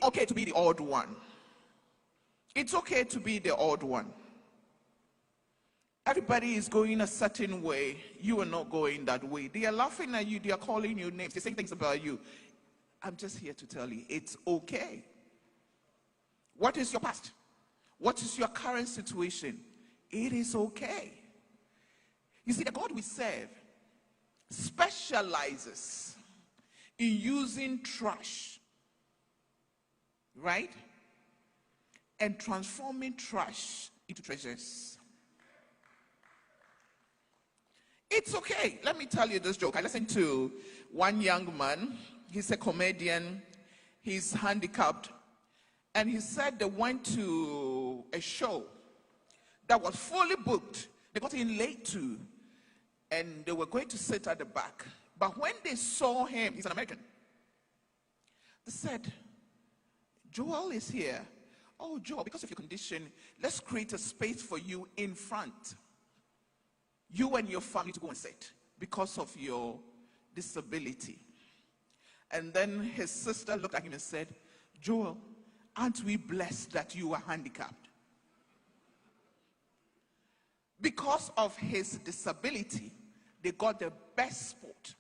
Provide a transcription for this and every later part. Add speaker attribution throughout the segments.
Speaker 1: okay to be the odd one. It's okay to be the odd one. Everybody is going a certain way. You are not going that way. They are laughing at you. They are calling you names. They're saying things about you. I'm just here to tell you, it's okay. What is your past? What is your current situation? It is okay. You see, the God we serve specializes in using trash, right? And transforming trash into treasures. It's okay. Let me tell you this joke. I listened to one young man. He's a comedian. He's handicapped. And he said they went to a show that was fully booked. They got in late too. And they were going to sit at the back. But when they saw him, he's an American, they said, Joel is here. Oh, Joel, because of your condition, let's create a space for you in front. You and your family to go and sit because of your disability. And then his sister looked at him and said, Joel, aren't we blessed that you are handicapped? Because of his disability, they got the best spot.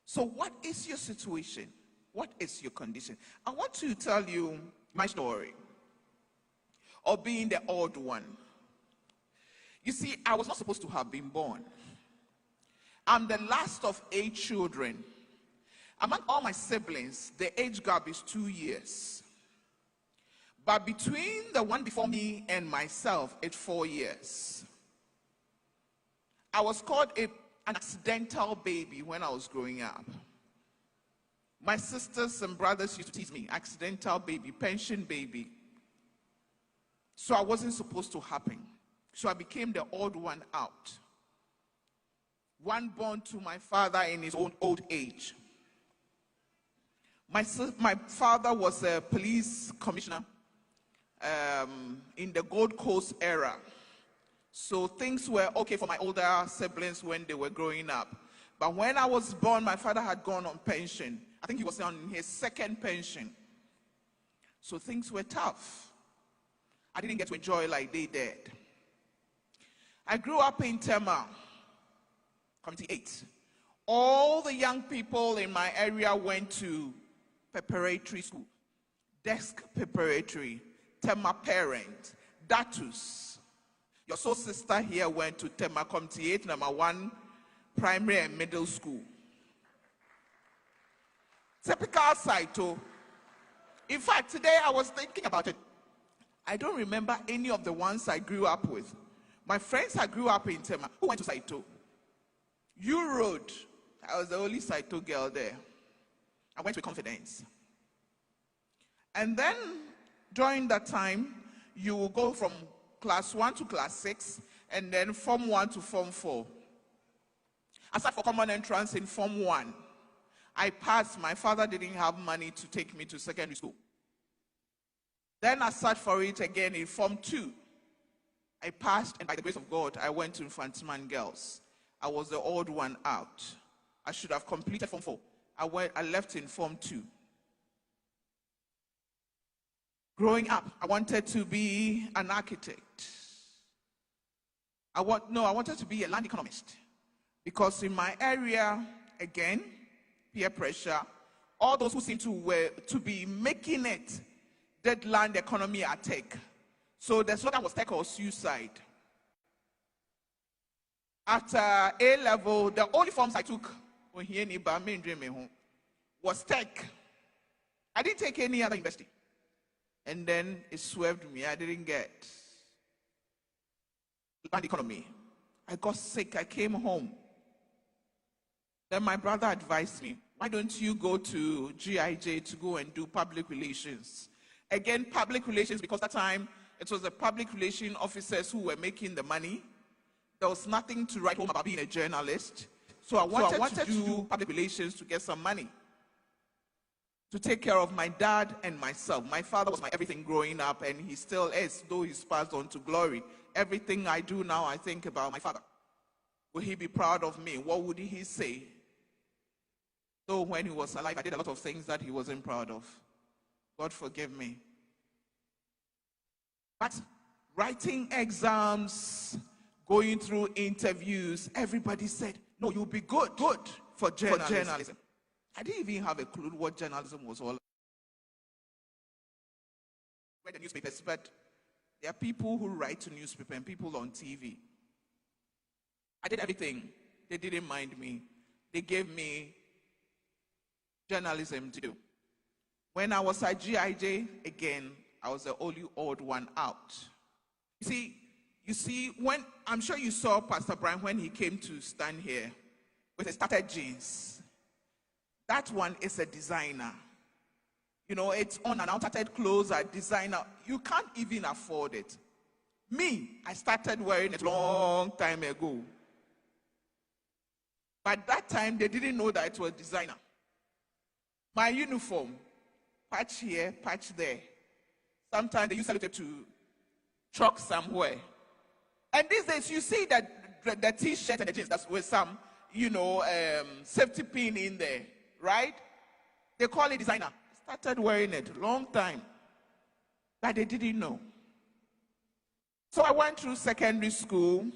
Speaker 1: So what is your situation? What is your condition? I want to tell you my story of being the odd one. You see, I was not supposed to have been born. I'm the last of 8 children. Among all my siblings, the age gap is 2 years. But between the one before me and myself, it's 4 years. I was called an accidental baby when I was growing up. My sisters and brothers used to tease me, accidental baby, pension baby. So I wasn't supposed to happen. So I became the odd one out. One born to my father in his own old age. My father was a police commissioner in the Gold Coast era. So things were okay for my older siblings when they were growing up. But when I was born, my father had gone on pension. I think he was on his 2nd pension. So things were tough. I didn't get to enjoy like they did. I grew up in Tema, Community 8. All the young people in my area went to preparatory school, desk preparatory, Tema parent, Datus. Your soul sister here went to Tema Community 8, number 1, primary and middle school. Typical Saito. In fact, today I was thinking about it. I don't remember any of the ones I grew up with. My friends I grew up in Tema, who went to Saito? You Road. I was the only Saito girl there. I went with confidence. And then, during that time, you will go from class 1 to class 6, and then Form 1 to Form 4. I sat for common entrance in Form 1. I passed. My father didn't have money to take me to secondary school. Then I sat for it again in Form 2. I passed, and by the grace of God, I went to Infantsman Girls. I was the odd one out. I should have completed Form 4. I left in Form 2. Growing up, I wanted to be an architect. I wanted to be a land economist. Because in my area, again, peer pressure, all those who seem to be making it, that land economy at tech. So the slogan was tech or suicide. After A level, the only forms I took was tech. I didn't take any other university. And then it swerved me. I didn't get land economy. I got sick. I came home. Then my brother advised me, why don't you go to GIJ to go and do public relations? Again, public relations, because that time it was the public relation officers who were making the money. There was nothing to write home about being a journalist. So I wanted to do public relations to get some money, to take care of my dad and myself. My father was my everything growing up, and he still is, though he's passed on to glory. Everything I do now, I think about my father. Will he be proud of me? What would he say? Though when he was alive, I did a lot of things that he wasn't proud of. God forgive me. But writing exams, going through interviews, everybody said, no, you'll be good for journalism. I didn't even have a clue what journalism was all about. I read the newspapers, but there are people who write to newspaper and people on TV. I did everything. They didn't mind me. They gave me journalism to do. When I was at GIJ, again, I was the only odd one out. You see, when I'm sure you saw Pastor Brian when he came to stand here with his tattered jeans. That one is a designer. You know, it's on and out, tattered clothes, a designer. You can't even afford it. Me, I started wearing it a long time ago. But that time, they didn't know that it was designer. My uniform, patch here, patch there. Sometimes they use sellotape to chalk somewhere. And these days, you see that the T-shirt and the jeans, that's with some, safety pin in there, right? They call it designer. I started wearing it a long time, but they didn't know. So I went through secondary school.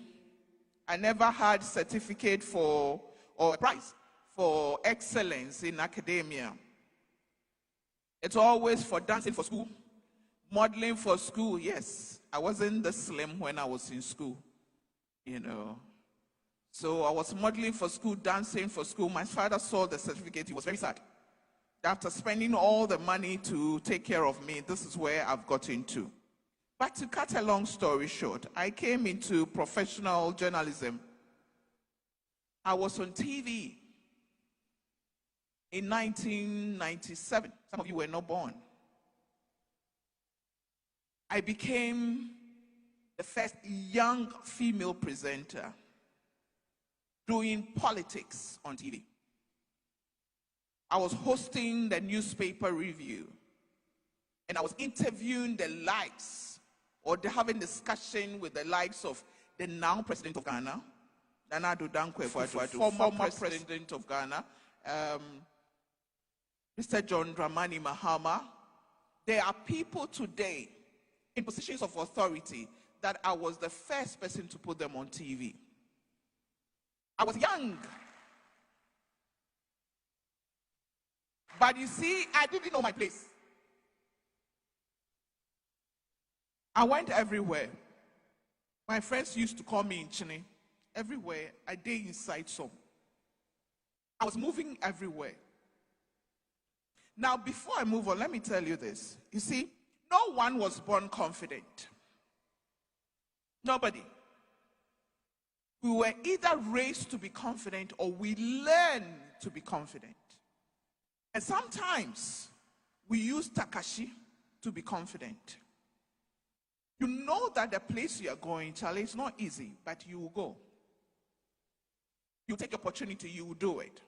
Speaker 1: I never had certificate or a prize for excellence in academia. It's always for dancing for school, modeling for school. Yes, I wasn't this slim when I was in school, So I was modeling for school, dancing for school. My father saw the certificate. He was very sad. After spending all the money to take care of me, this is where I've got into. But to cut a long story short, I came into professional journalism. I was on TV in 1997. Some of you were not born. I became the first young female presenter doing politics on TV. I was hosting the newspaper review, and I was interviewing the likes, or having discussion with the likes of the now president of Ghana, Nana Addo Dankwa Akufo-Addo, former president of Ghana, Mr. John Dramani Mahama. There are people today in positions of authority that I was the first person to put them on TV. I was young. But you see, I didn't know my place. I went everywhere. My friends used to call me in Chine. Everywhere, I did inside some. I was moving everywhere. Now, before I move on, let me tell you this. You see, no one was born confident. Nobody. We were either raised to be confident or we learned to be confident. And sometimes we use Takashi to be confident. You know that the place you are going, Charlie, it's not easy, but you will go. You take opportunity, you will do it.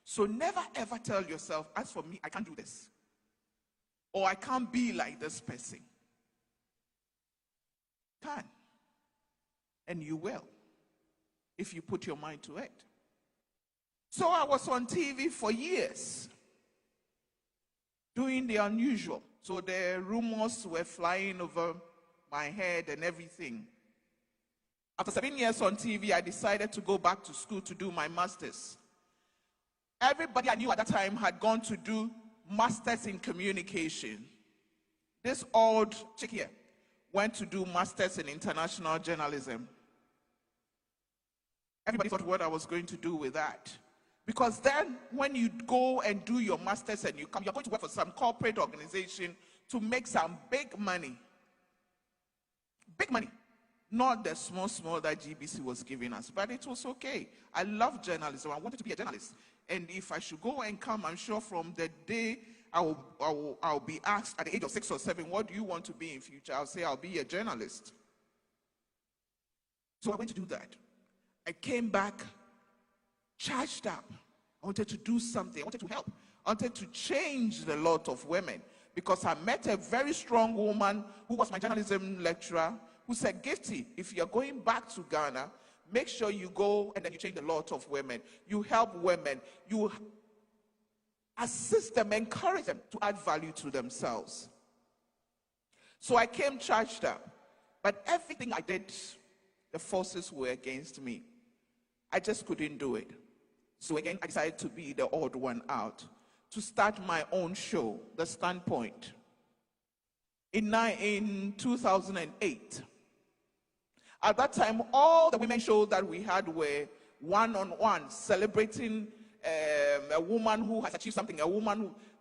Speaker 1: So never ever tell yourself, as for me, I can't do this. Or I can't be like this person. You can. And you will, if you put your mind to it. So I was on TV for years, doing the unusual. So the rumors were flying over my head and everything. After 7 years on TV, I decided to go back to school to do my master's. Everybody I knew at that time had gone to do masters in communication. This old chick here went to do masters in international journalism. Everybody thought what I was going to do with that. Because then when you go and do your masters and you come, you're going to work for some corporate organization to make some big money. Big money. Not the small that GBC was giving us, but it was okay. I love journalism. I wanted to be a journalist. And if I should go and come, I'm sure from the day I'll be asked at the age of 6 or 7, what do you want to be in future? I'll say I'll be a journalist. So I went to do that. I came back charged up. I wanted to do something. I wanted to help. I wanted to change the lot of women because I met a very strong woman who was my journalism lecturer who said, Gifty, if you're going back to Ghana, make sure you go and then you change the lot of women. You help women. assist them, encourage them to add value to themselves. So I came charged up. But everything I did, the forces were against me. I just couldn't do it. So again, I decided to be the odd one out, to start my own show, The Standpoint. In 2008. At that time, all the women shows that we had were one-on-one, celebrating a woman who has achieved something,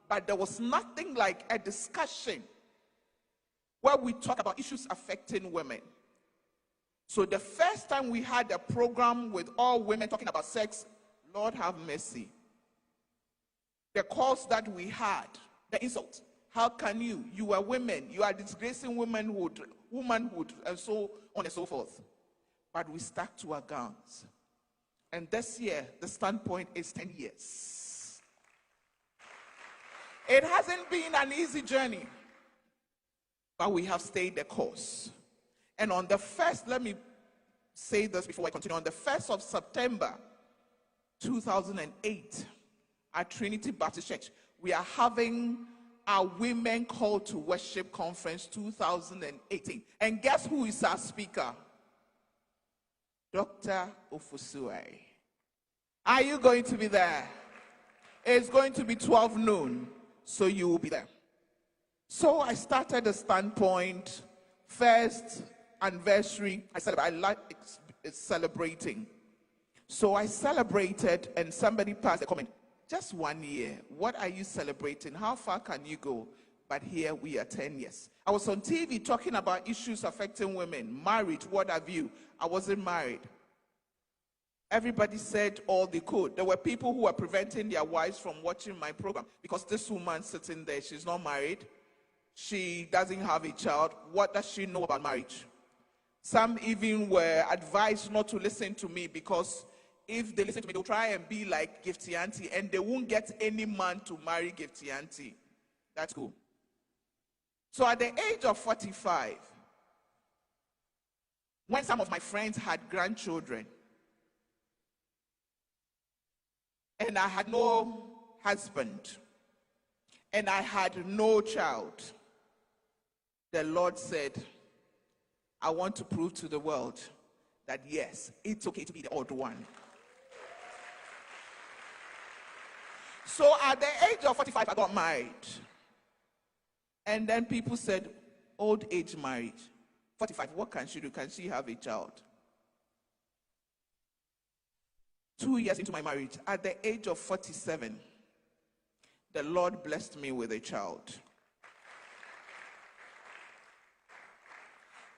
Speaker 1: but there was nothing like a discussion where we talk about issues affecting women. So the first time we had a program with all women talking about sex, Lord have mercy. The calls that we had, the insults. How can you? You are women. You are disgracing womanhood, and so on and so forth. But we stuck to our guns. And this year, The Standpoint is 10 years. It hasn't been an easy journey, but we have stayed the course. And on the 1st, let me say this before I continue. On the 1st of September, 2008, at Trinity Baptist Church, we are having our Women Call to Worship Conference 2018. And guess who is our speaker? Dr. Ofusue. Are you going to be there? It's going to be 12 noon, so you will be there. So I started The Standpoint, first anniversary. I like celebrating. So I celebrated, and somebody passed a comment. Just 1 year. What are you celebrating? How far can you go? But here we are 10 years. I was on TV talking about issues affecting women. Marriage, what have you? I wasn't married. Everybody said all they could. There were people who were preventing their wives from watching my program because this woman sitting there, she's not married. She doesn't have a child. What does she know about marriage? Some even were advised not to listen to me because if they listen to me, they'll try and be like Gifty Auntie, and they won't get any man to marry Gifty Auntie. That's cool. So at the age of 45, when some of my friends had grandchildren, and I had no husband, and I had no child, the Lord said, I want to prove to the world that yes, it's okay to be the odd one. So at the age of 45, I got married. And then people said, old age marriage. 45, what can she do? Can she have a child? 2 years into my marriage, at the age of 47, the Lord blessed me with a child.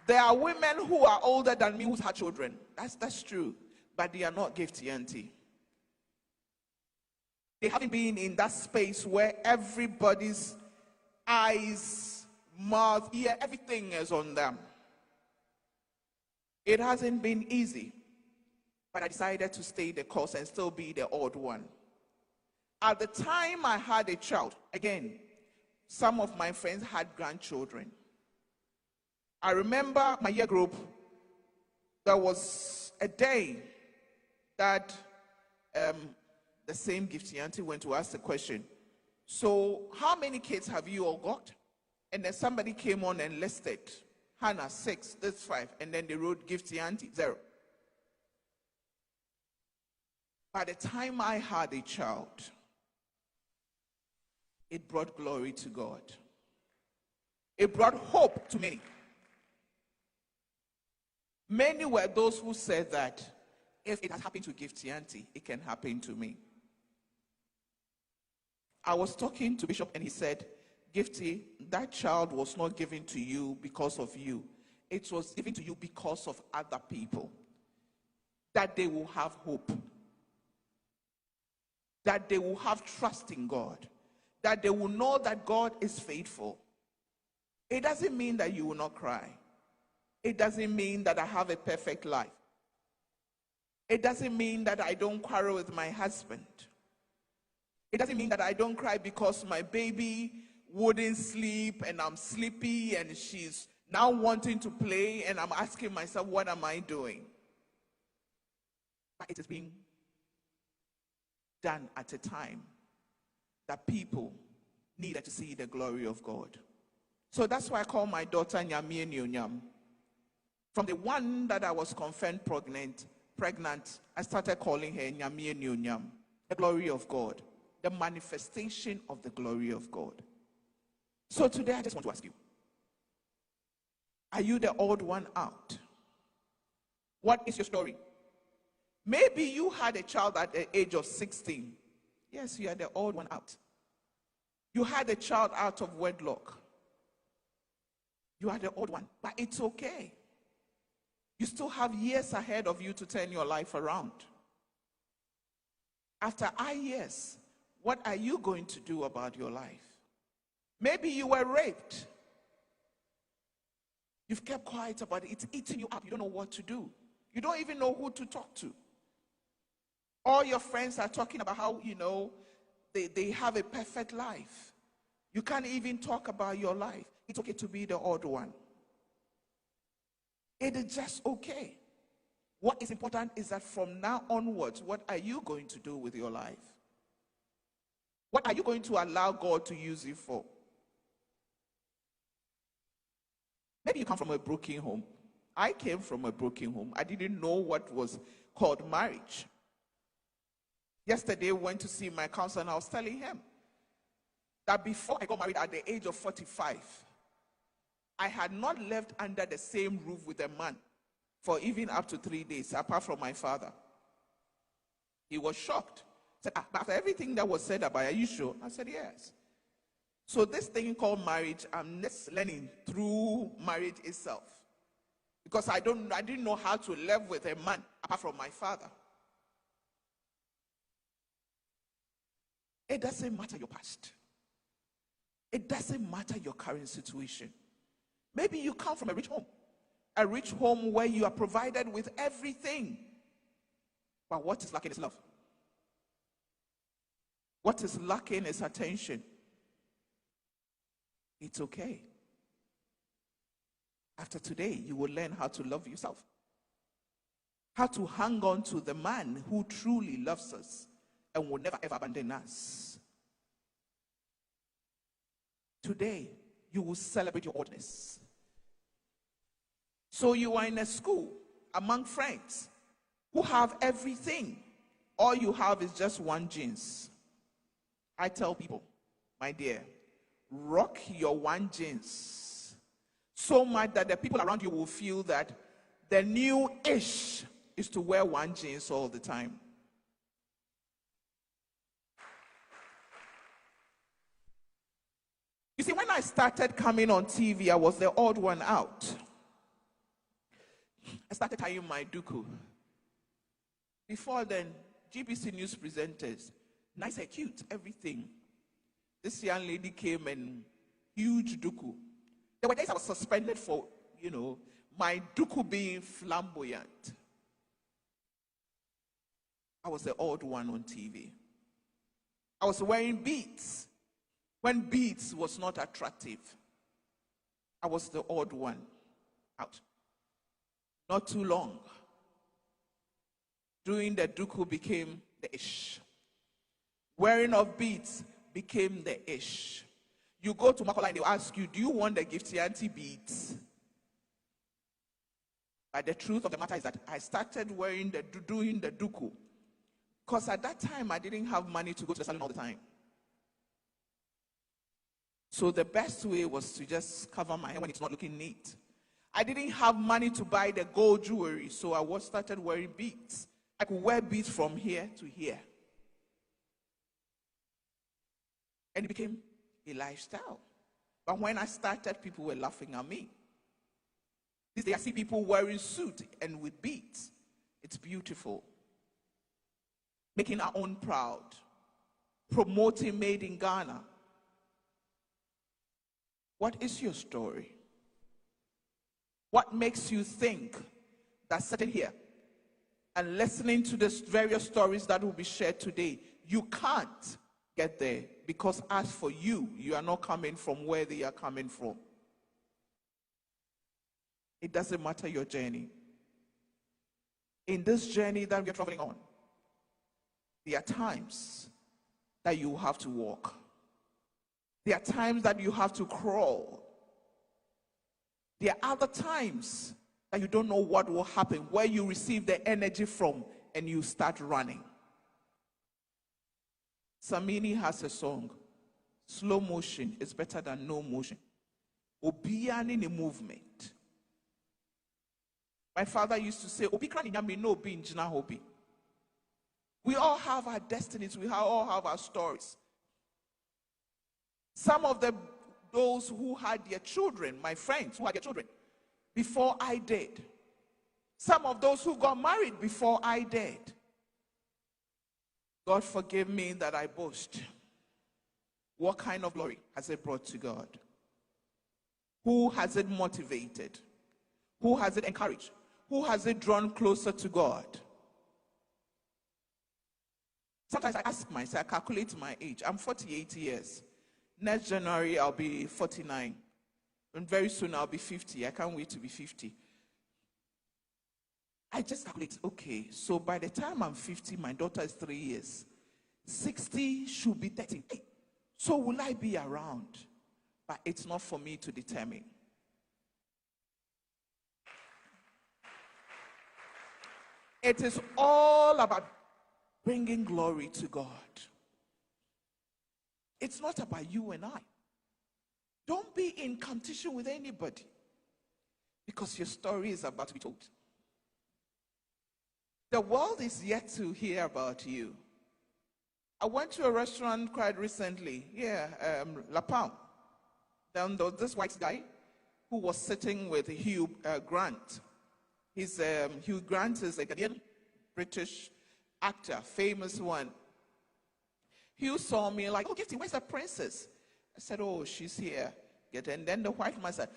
Speaker 1: There are women who are older than me who's had children. That's true. But they are not Gifty Auntie. They haven't been in that space where everybody's eyes, mouth, ear, everything is on them. It hasn't been easy, but I decided to stay the course and still be the odd one. At the time I had a child, again, some of my friends had grandchildren. I remember my year group, there was a day that the same Gifty Auntie went to ask the question, so how many kids have you all got? And then somebody came on and listed, Hannah, 6, this 5, and then they wrote Gifty Auntie, 0. By the time I had a child, it brought glory to God. It brought hope to many. Many were those who said that if it has happened to Gifty Auntie, it can happen to me. I was talking to Bishop and he said, Gifty, that child was not given to you because of you. It was given to you because of other people. That they will have hope. That they will have trust in God. That they will know that God is faithful. It doesn't mean that you will not cry. It doesn't mean that I have a perfect life. It doesn't mean that I don't quarrel with my husband. It doesn't mean that I don't cry because my baby wouldn't sleep and I'm sleepy and she's now wanting to play and I'm asking myself, what am I doing? But it is being done at a time that people needed to see the glory of God. So that's why I call my daughter Nyamie Nyonyam. From the one that I was confirmed pregnant, I started calling her Nyamie Nyonyam, the glory of God, the manifestation of the glory of God. So today I just want to ask you, are you the odd one out? What is your story? Maybe you had a child at the age of 16. Yes, you are the odd one out. You had a child out of wedlock. You are the odd one, but it's okay. You still have years ahead of you to turn your life around. After years, what are you going to do about your life? Maybe you were raped. You've kept quiet about it. It's eating you up. You don't know what to do. You don't even know who to talk to. All your friends are talking about how, they have a perfect life. You can't even talk about your life. It's okay to be the odd one. It is just okay. What is important is that from now onwards, what are you going to do with your life? What are you going to allow God to use you for? Maybe you come from a broken home. I came from a broken home. I didn't know what was called marriage. Yesterday, I went to see my counselor, and I was telling him that before I got married at the age of 45, I had not lived under the same roof with a man for even up to 3 days, apart from my father. He was shocked. He said, but after everything that was said about, are you sure? I said, yes. So this thing called marriage, I'm just learning through marriage itself. Because I didn't know how to live with a man apart from my father. It doesn't matter your past. It doesn't matter your current situation. Maybe you come from a rich home where you are provided with everything. But what is lacking is love. What is lacking is attention. It's okay. After today, you will learn how to love yourself. How to hang on to the man who truly loves us and will never ever abandon us. Today, you will celebrate your oddness. So you are in a school among friends who have everything. All you have is just one jeans. I tell people, my dear, rock your one jeans so much that the people around you will feel that the new-ish is to wear one jeans all the time. You see, when I started coming on TV, I was the odd one out. I started tying my duku. Before then, GBC News presenters, nice and cute, everything. This young lady came in huge duku. There were days I was suspended for, my duku being flamboyant. I was the odd one on TV. I was wearing beads when beads was not attractive. I was the odd one out. Not too long. Doing the duku became the ish. Wearing of beads became the ish. You go to Makola and they'll ask you, do you want the Gifty Auntie beads? But the truth of the matter is that I started doing the duku. Because at that time, I didn't have money to go to the salon all the time. So the best way was to just cover my hair when it's not looking neat. I didn't have money to buy the gold jewelry, so I started wearing beads. I could wear beads from here to here. And it became a lifestyle. But when I started, people were laughing at me. These days, I see people wearing suits and with beads. It's beautiful. Making our own proud. Promoting Made in Ghana. What is your story? What makes you think that sitting here and listening to the various stories that will be shared today, you can't get there? Because as for you, you are not coming from where they are coming from. It doesn't matter your journey. In this journey that we are traveling on, there are times that you have to walk. There are times that you have to crawl. There are other times that you don't know what will happen, where you receive the energy from and you start running. Samini has a song, slow motion is better than no motion. Obiani in a movement. My father used to say, we all have our destinies, we all have our stories. Some of those who had their children, my friends who had their children, before I did. Some of those who got married before I did. God forgive me that I boast. What kind of glory has it brought to God? Who has it motivated? Who has it encouraged? Who has it drawn closer to God? Sometimes I ask myself, I calculate my age. I'm 48 years. Next January, I'll be 49. And very soon, I'll be 50. I can't wait to be 50. I just calculate, okay, so by the time I'm 50, my daughter is 3 years. 60 should be 30. So will I be around? But it's not for me to determine. It is all about bringing glory to God. It's not about you and I. Don't be in competition with anybody, because your story is about to be told. The world is yet to hear about you. I went to a restaurant quite recently, La Palm. Then there was this white guy who was sitting with Hugh Grant. Hugh Grant is a Canadian British actor, famous one. Hugh saw me like, oh, Gifty, where's the princess? I said, oh, she's here. And then the white man said,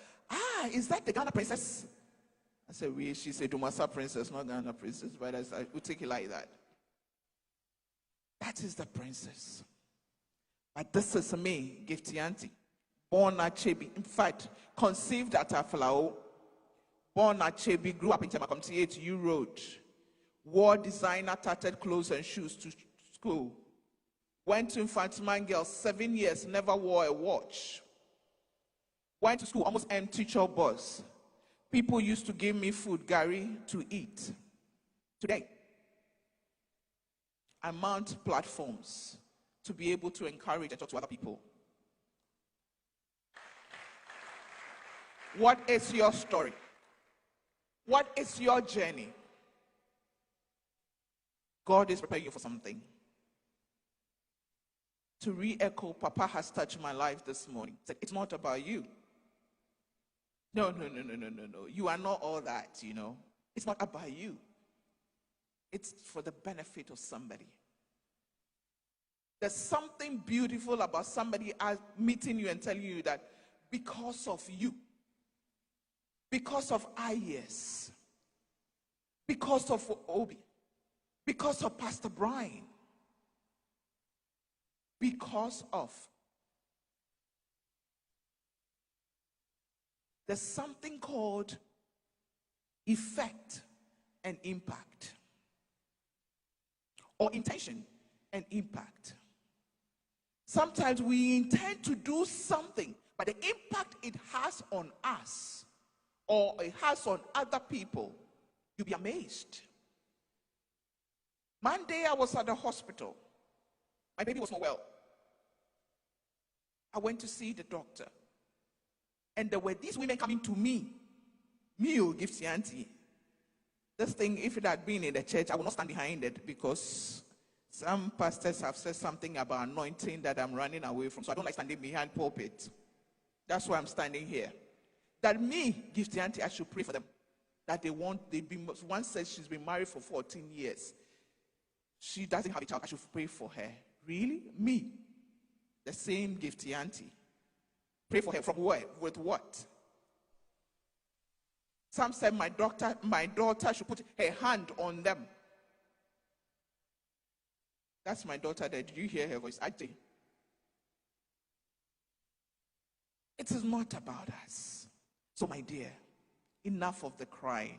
Speaker 1: is that the Ghana princess? I said, oui. She said, Dumasa princess, not Ghana princess. But I said, we'll take it like that. That is the princess. But this is me, Gifty Auntie. Born at Chebi. In fact, conceived at Aflao. Born at Chebi, grew up in Temakomti 8 U Road. Wore designer tattered clothes and shoes to school. Went to Infantiman Girls 7 years, never wore a watch. Went to school, almost empty teacher bus. People used to give me food, Gary, to eat. Today, I mount platforms to be able to encourage and talk to other people. What is your story? What is your journey? God is preparing you for something. To re-echo, Papa has touched my life this morning. He said, it's not about you. No. You are not all that, you know. It's not about you. It's for the benefit of somebody. There's something beautiful about somebody meeting you and telling you that because of you, because of IES, because of Obi, because of Pastor Brian, because of. There's something called effect and impact, or intention and impact. Sometimes we intend to do something, but the impact it has on us or it has on other people, you'll be amazed. One day I was at the hospital. My baby was not well. I went to see the doctor. And there were these women coming to me. Me, Gifty Auntie. This thing, if it had been in the church, I would not stand behind it, because some pastors have said something about anointing that I'm running away from. So I don't like standing behind pulpit. That's why I'm standing here. That me, Gifty Auntie, I should pray for them. That one says she's been married for 14 years. She doesn't have a child. I should pray for her. Really? Me? The same Gifty Auntie. Pray for her from where? With what? Some said my daughter should put her hand on them. That's my daughter there. Did you hear her voice? I did. It is not about us. So my dear, enough of the crying.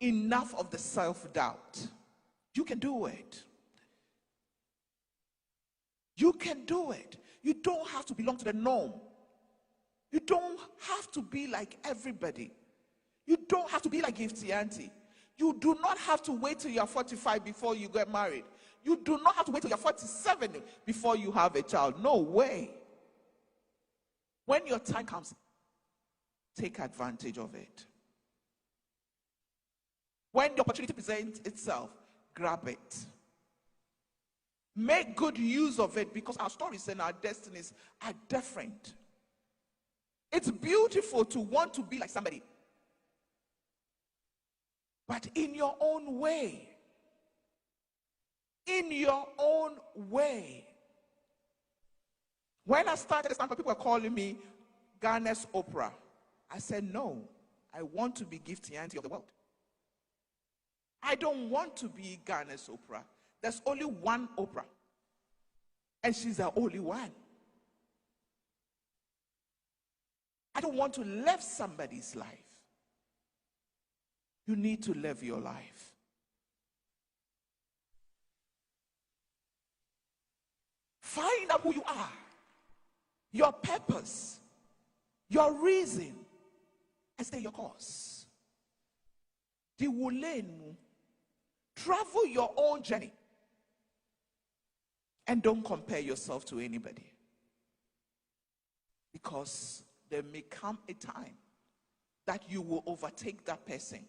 Speaker 1: Enough of the self-doubt. You can do it. You can do it. You don't have to belong to the norm. You don't have to be like everybody. You don't have to be like Gifty Auntie. You do not have to wait till you're 45 before you get married. You do not have to wait till you're 47 before you have a child. No way. When your time comes, take advantage of it. When the opportunity presents itself, grab it. Make good use of it, because our stories and our destinies are different. It's beautiful to want to be like somebody, but in your own way. In your own way. When I started this time, people were calling me Ghana's Oprah. I said, no, I want to be Gifty Auntie of the world. I don't want to be Ghana's Oprah. There's only one Oprah, and she's the only one. I don't want to live somebody's life. You need to live your life. Find out who you are, your purpose, your reason, and stay your course. Travel your own journey, and don't compare yourself to anybody, because there may come a time that you will overtake that person.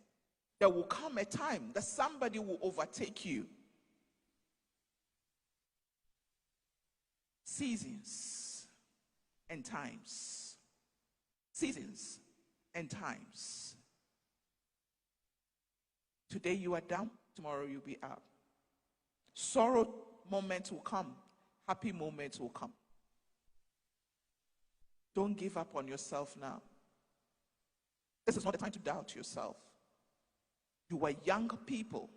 Speaker 1: There will come a time that somebody will overtake you. Seasons and times. Seasons and times. Today you are down, tomorrow you'll be up. Sorrow moments will come, happy moments will come. Don't give up on yourself now. This is not the time to doubt yourself. You are young people.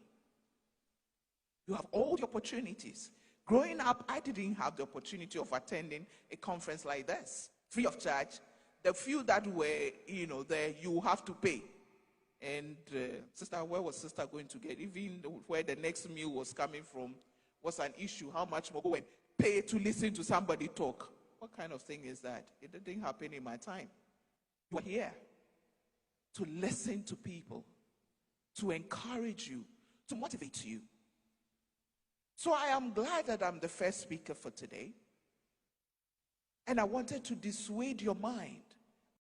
Speaker 1: You have all the opportunities. Growing up, I didn't have the opportunity of attending a conference like this, free of charge. The few that were, there, you have to pay. And sister, where was sister going to get? Even where the next meal was coming from was an issue. How much more go and pay to listen to somebody talk? What kind of thing is that? It didn't happen in my time. You are here to listen to people, to encourage you, to motivate you. So I am glad that I'm the first speaker for today. And I wanted to dissuade your mind